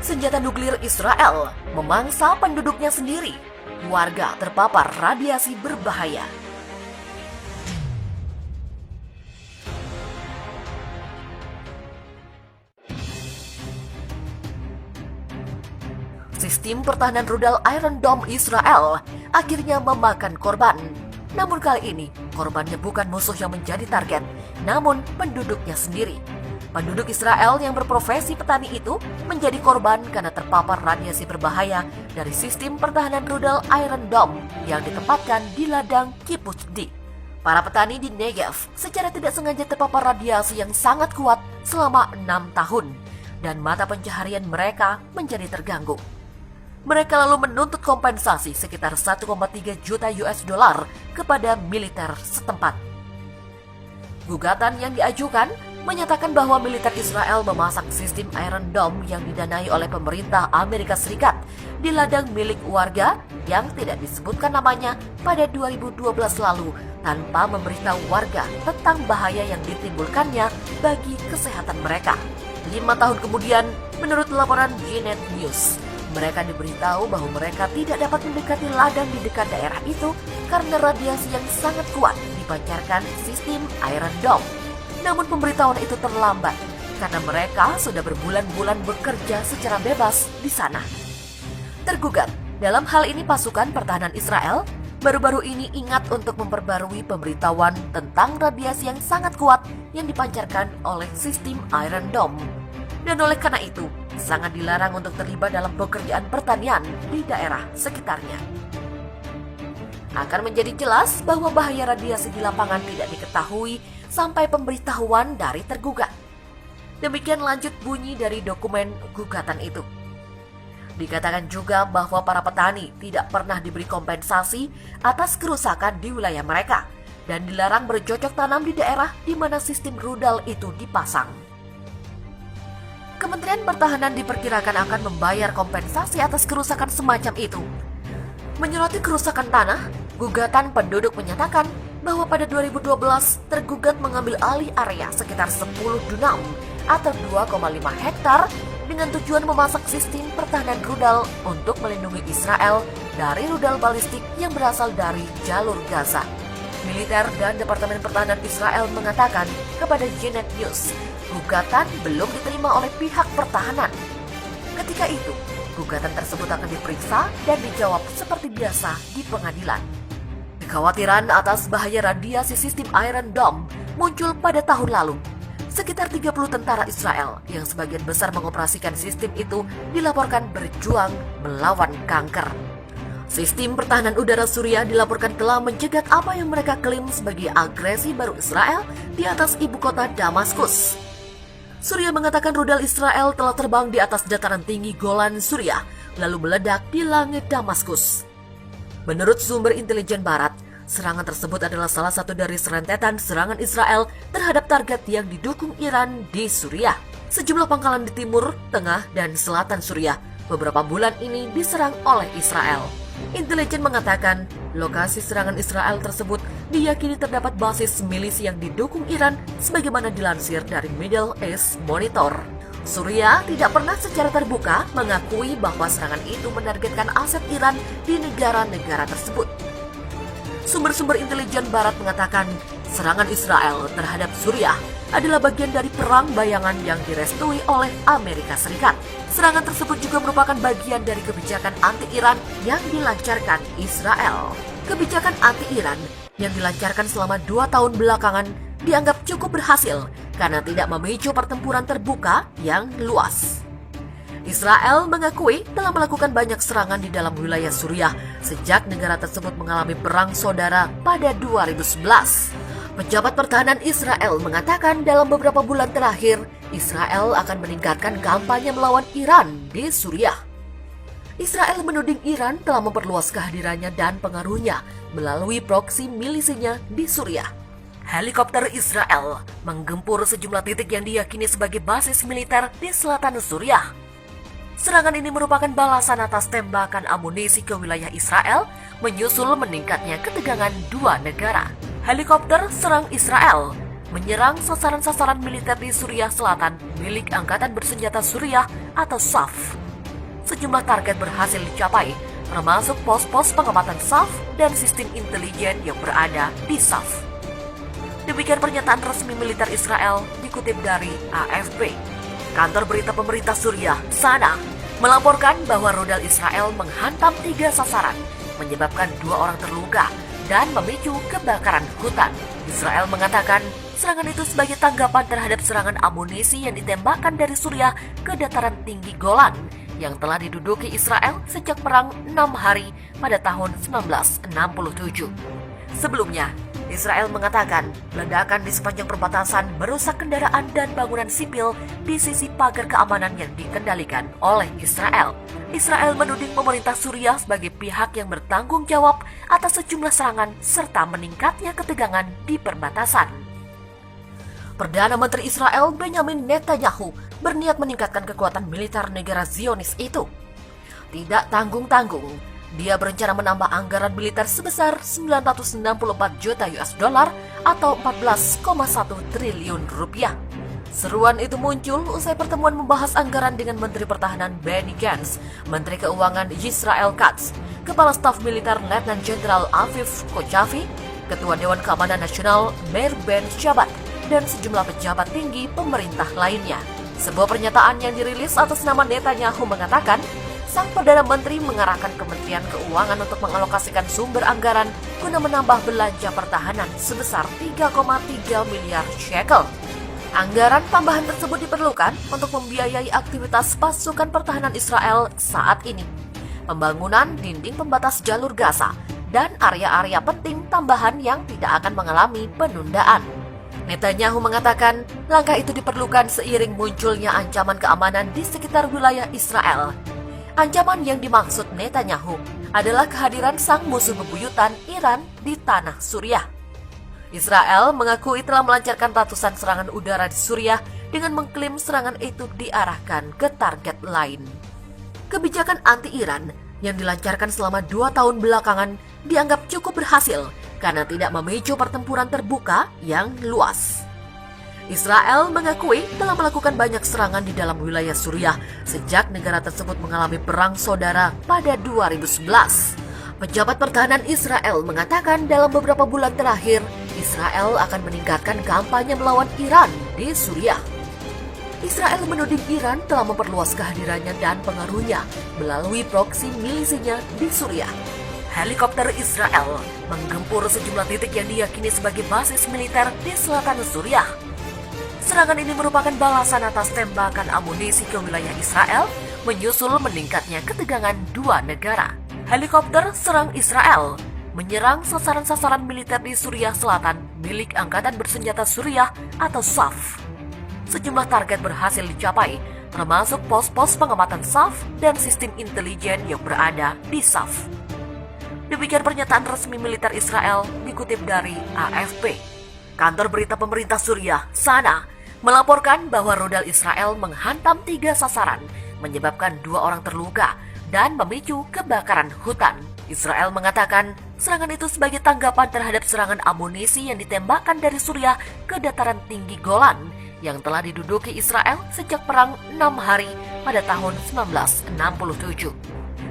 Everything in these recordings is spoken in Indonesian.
Senjata nuklir Israel memangsa penduduknya sendiri. Warga terpapar radiasi berbahaya. Sistem pertahanan rudal Iron Dome Israel akhirnya memakan korban. Namun kali ini, korbannya bukan musuh yang menjadi target, namun penduduknya sendiri. Penduduk Israel yang berprofesi petani itu menjadi korban karena terpapar radiasi berbahaya dari sistem pertahanan rudal Iron Dome yang ditempatkan di ladang Kibbutz Di. Para petani di Negev secara tidak sengaja terpapar radiasi yang sangat kuat selama 6 tahun dan mata pencaharian mereka menjadi terganggu. Mereka lalu menuntut kompensasi sekitar 1,3 juta US dollar kepada militer setempat. Gugatan yang diajukan menyatakan bahwa militer Israel memasang sistem Iron Dome yang didanai oleh pemerintah Amerika Serikat di ladang milik warga yang tidak disebutkan namanya pada 2012 lalu tanpa memberitahu warga tentang bahaya yang ditimbulkannya bagi kesehatan mereka. 5 tahun kemudian, menurut laporan Gnet News, mereka diberitahu bahwa mereka tidak dapat mendekati ladang di dekat daerah itu karena radiasi yang sangat kuat dipancarkan sistem Iron Dome. Namun pemberitahuan itu terlambat karena mereka sudah berbulan-bulan bekerja secara bebas di sana. Tergugat, dalam hal ini pasukan pertahanan Israel baru-baru ini ingat untuk memperbarui pemberitahuan tentang radiasi yang sangat kuat yang dipancarkan oleh sistem Iron Dome. Dan oleh karena itu, sangat dilarang untuk terlibat dalam pekerjaan pertanian di daerah sekitarnya. Akan menjadi jelas bahwa bahaya radiasi di lapangan tidak diketahui sampai pemberitahuan dari tergugat. Demikian lanjut bunyi dari dokumen gugatan itu. Dikatakan juga bahwa para petani tidak pernah diberi kompensasi atas kerusakan di wilayah mereka dan dilarang bercocok tanam di daerah di mana sistem rudal itu dipasang. Kementerian Pertahanan diperkirakan akan membayar kompensasi atas kerusakan semacam itu. Menyoroti kerusakan tanah, gugatan penduduk menyatakan bahwa pada 2012 tergugat mengambil alih area sekitar 10 dunam atau 2,5 hektar dengan tujuan memasak sistem pertahanan rudal untuk melindungi Israel dari rudal balistik yang berasal dari jalur Gaza. Militer dan Departemen Pertahanan Israel mengatakan kepada Gnet News, gugatan belum diterima oleh pihak pertahanan. Ketika itu, gugatan tersebut akan diperiksa dan dijawab seperti biasa di pengadilan. Kekhawatiran atas bahaya radiasi sistem Iron Dome muncul pada tahun lalu. Sekitar 30 tentara Israel yang sebagian besar mengoperasikan sistem itu dilaporkan berjuang melawan kanker. Sistem pertahanan udara Suriah dilaporkan telah mencegat apa yang mereka klaim sebagai agresi baru Israel di atas ibu kota Damaskus. Suriah mengatakan rudal Israel telah terbang di atas dataran tinggi Golan Suriah, lalu meledak di langit Damaskus. Menurut sumber intelijen barat, serangan tersebut adalah salah satu dari serentetan serangan Israel terhadap target yang didukung Iran di Suriah. Sejumlah pangkalan di timur, tengah, dan selatan Suriah beberapa bulan ini diserang oleh Israel. Intelijen mengatakan lokasi serangan Israel tersebut diyakini terdapat basis milisi yang didukung Iran sebagaimana dilansir dari Middle East Monitor. Suriah tidak pernah secara terbuka mengakui bahwa serangan itu menargetkan aset Iran di negara-negara tersebut. Sumber-sumber intelijen barat mengatakan serangan Israel terhadap Suriah adalah bagian dari perang bayangan yang direstui oleh Amerika Serikat. Serangan tersebut juga merupakan bagian dari kebijakan anti-Iran yang dilancarkan Israel. Kebijakan anti-Iran yang dilancarkan selama 2 tahun belakangan dianggap cukup berhasil karena tidak memicu pertempuran terbuka yang luas. Israel mengakui telah melakukan banyak serangan di dalam wilayah Suriah sejak negara tersebut mengalami perang saudara pada 2011. Pejabat pertahanan Israel mengatakan dalam beberapa bulan terakhir, Israel akan meningkatkan kampanye melawan Iran di Suriah. Israel menuding Iran telah memperluas kehadirannya dan pengaruhnya melalui proksi milisinya di Suriah. Helikopter Israel menggempur sejumlah titik yang diyakini sebagai basis militer di selatan Suriah. Serangan ini merupakan balasan atas tembakan amunisi ke wilayah Israel, menyusul meningkatnya ketegangan dua negara. Helikopter serang Israel menyerang sasaran-sasaran militer di Suriah Selatan milik Angkatan Bersenjata Suriah atau SAF. Sejumlah target berhasil dicapai, termasuk pos-pos pengamatan SAF dan sistem intelijen yang berada di SAF. Demikian pernyataan resmi militer Israel dikutip dari AFP. Kantor berita pemerintah Suriah, SANA, melaporkan bahwa rudal Israel menghantam 3 sasaran, menyebabkan 2 orang terluka dan memicu kebakaran hutan. Israel mengatakan serangan itu sebagai tanggapan terhadap serangan amunisi yang ditembakkan dari Suriah ke dataran tinggi Golan yang telah diduduki Israel sejak perang 6 hari pada tahun 1967. Sebelumnya, Israel mengatakan ledakan di sepanjang perbatasan merusak kendaraan dan bangunan sipil di sisi pagar keamanan yang dikendalikan oleh Israel. Israel menuding pemerintah Suriah sebagai pihak yang bertanggung jawab atas sejumlah serangan serta meningkatnya ketegangan di perbatasan. Perdana Menteri Israel Benjamin Netanyahu berniat meningkatkan kekuatan militer negara Zionis itu. Tidak tanggung-tanggung, dia berencana menambah anggaran militer sebesar 964 juta US dollar atau 14,1 triliun rupiah. Seruan itu muncul usai pertemuan membahas anggaran dengan Menteri Pertahanan Benny Gantz, Menteri Keuangan Yisrael Katz, Kepala Staf Militer Letnan Jenderal Aviv Kochavi, Ketua Dewan Keamanan Nasional Meir Ben Shabbat, dan sejumlah pejabat tinggi pemerintah lainnya. Sebuah pernyataan yang dirilis atas nama Netanyahu mengatakan, sang Perdana Menteri mengarahkan Kementerian Keuangan untuk mengalokasikan sumber anggaran guna menambah belanja pertahanan sebesar 3,3 miliar shekel. Anggaran tambahan tersebut diperlukan untuk membiayai aktivitas pasukan pertahanan Israel saat ini, pembangunan dinding pembatas jalur Gaza, dan area-area penting tambahan yang tidak akan mengalami penundaan. Netanyahu mengatakan langkah itu diperlukan seiring munculnya ancaman keamanan di sekitar wilayah Israel. Ancaman yang dimaksud Netanyahu adalah kehadiran sang musuh bebuyutan Iran di tanah Suriah. Israel mengakui telah melancarkan ratusan serangan udara di Suriah dengan mengklaim serangan itu diarahkan ke target lain. Kebijakan anti-Iran yang dilancarkan selama 2 tahun belakangan dianggap cukup berhasil karena tidak memicu pertempuran terbuka yang luas. Israel mengakui telah melakukan banyak serangan di dalam wilayah Suriah sejak negara tersebut mengalami perang saudara pada 2011. Pejabat pertahanan Israel mengatakan dalam beberapa bulan terakhir, Israel akan meningkatkan kampanye melawan Iran di Suriah. Israel menuding Iran telah memperluas kehadirannya dan pengaruhnya melalui proksi milisinya di Suriah. Helikopter Israel menggempur sejumlah titik yang diyakini sebagai basis militer di selatan Suriah. Serangan ini merupakan balasan atas tembakan amunisi ke wilayah Israel, menyusul meningkatnya ketegangan 2 negara. Helikopter serang Israel menyerang sasaran-sasaran militer di Suriah Selatan milik Angkatan Bersenjata Suriah atau SAF. Sejumlah target berhasil dicapai, termasuk pos-pos pengamatan SAF dan sistem intelijen yang berada di SAF. Demikian pernyataan resmi militer Israel dikutip dari AFP. Kantor berita pemerintah Suriah, SANA, melaporkan bahwa rudal Israel menghantam 3 sasaran, menyebabkan 2 orang terluka dan memicu kebakaran hutan. Israel mengatakan serangan itu sebagai tanggapan terhadap serangan amunisi yang ditembakkan dari Suriah ke dataran tinggi Golan yang telah diduduki Israel sejak perang 6 hari pada tahun 1967.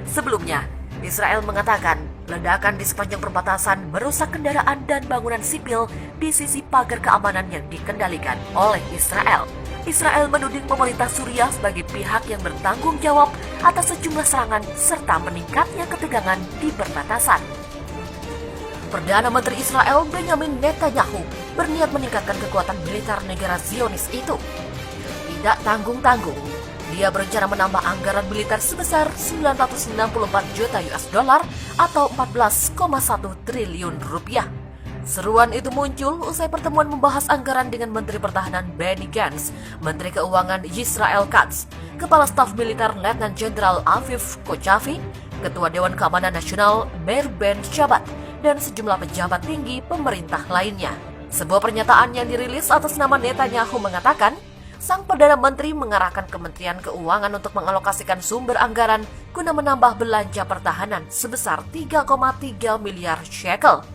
Sebelumnya, Israel mengatakan ledakan di sepanjang perbatasan merusak kendaraan dan bangunan sipil di sisi pagar keamanan yang dikendalikan oleh Israel. Israel menuding pemerintah Suriah sebagai pihak yang bertanggung jawab atas sejumlah serangan serta meningkatnya ketegangan di perbatasan. Perdana Menteri Israel Benjamin Netanyahu berniat meningkatkan kekuatan militer negara Zionis itu. Tidak tanggung-tanggung, dia berencana menambah anggaran militer sebesar 964 juta US dollar atau 14,1 triliun rupiah. Seruan itu muncul usai pertemuan membahas anggaran dengan Menteri Pertahanan Benny Gantz, Menteri Keuangan Yisrael Katz, Kepala Staf Militer Letnan Jenderal Aviv Kochavi, Ketua Dewan Keamanan Nasional Meir Ben Shabbat, dan sejumlah pejabat tinggi pemerintah lainnya. Sebuah pernyataan yang dirilis atas nama Netanyahu mengatakan, sang Perdana Menteri mengarahkan Kementerian Keuangan untuk mengalokasikan sumber anggaran guna menambah belanja pertahanan sebesar 3,3 miliar shekel.